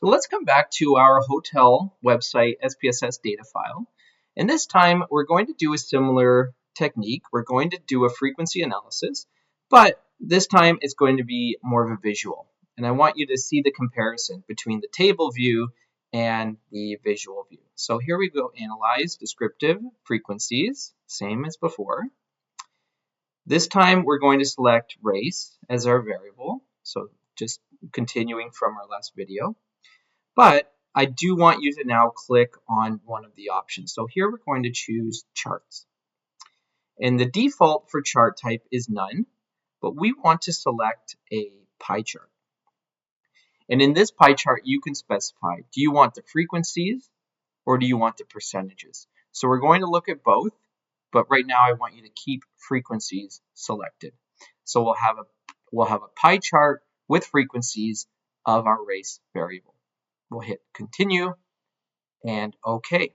So let's come back to our hotel website SPSS data file. And this time we're going to do a similar technique. We're going to do a frequency analysis, but this time it's going to be more of a visual. And I want you to see the comparison between the table view and the visual view. So here we go, analyze descriptive frequencies, same as before. This time we're going to select race as our variable. So just continuing from our last video. But I do want you to now click on one of the options. So here we're going to choose charts. And the default for chart type is none, but we want to select a pie chart. And in this pie chart, you can specify, do you want the frequencies or do you want the percentages? So we're going to look at both, but right now I want you to keep frequencies selected. So we'll have a pie chart with frequencies of our race variable. We'll hit continue and OK.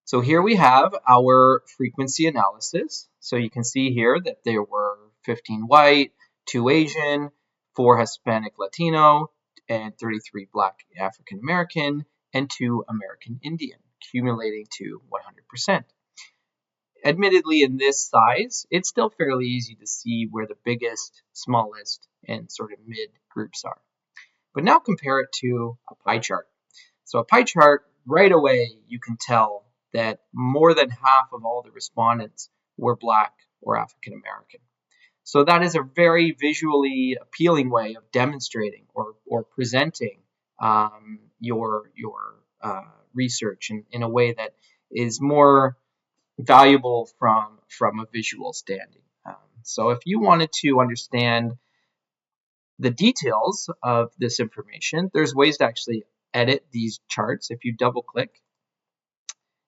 So here we have our frequency analysis. So you can see here that there were 15 white, 2 Asian, 4 Hispanic Latino, and 33 Black African American, and 2 American Indian, accumulating to 100%. Admittedly, in this size, it's still fairly easy to see where the biggest, smallest, and sort of mid groups are. But now compare it to a pie chart. So a pie chart, right away, you can tell that more than half of all the respondents were Black or African American. So that is a very visually appealing way of demonstrating or presenting your research in a way that is more valuable from a visual standing. So if you wanted to understand the details of this information, there's ways to actually edit these charts. If you double click,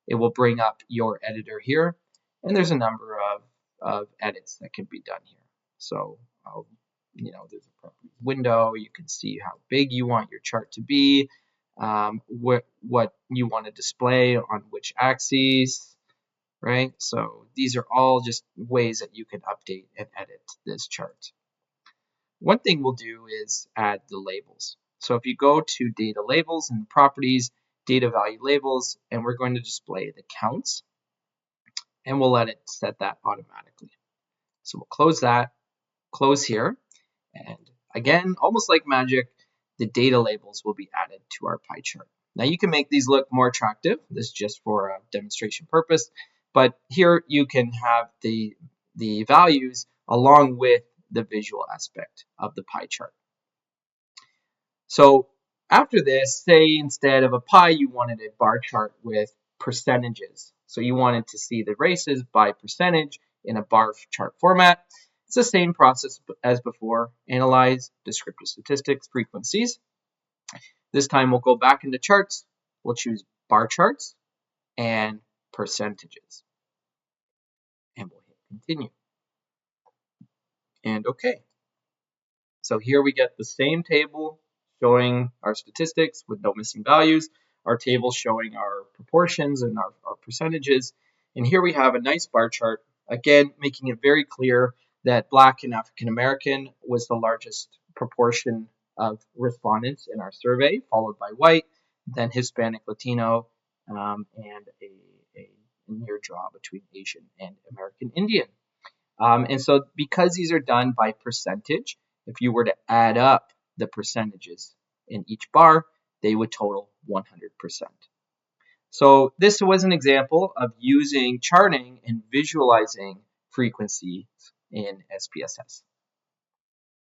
it will bring up your editor here, and there's a number of edits that can be done here. So there's a properties window. You can see how big you want your chart to be, what you want to display on which axes, right? So these are all just ways that you can update and edit this chart. One thing we'll do is add the labels. So if you go to data labels and properties, data value labels, and we're going to display the counts, and we'll let it set that automatically. So we'll close that, close here, and again, almost like magic, the data labels will be added to our pie chart. Now you can make these look more attractive. This is just for a demonstration purpose, but here you can have the values along with the visual aspect of the pie chart. So after this, say instead of a pie, you wanted a bar chart with percentages. So you wanted to see the races by percentage in a bar chart format. It's the same process as before. Analyze, descriptive statistics, frequencies. This time we'll go back into charts. We'll choose bar charts and percentages. And we'll hit continue. And OK. So here we get the same table showing our statistics with no missing values, our table showing our proportions and our percentages. And here we have a nice bar chart, again, making it very clear that Black and African American was the largest proportion of respondents in our survey, followed by white, then Hispanic, Latino, and a near draw between Asian and American Indian. And so because these are done by percentage, if you were to add up the percentages in each bar, they would total 100%. So this was an example of using charting and visualizing frequencies in SPSS.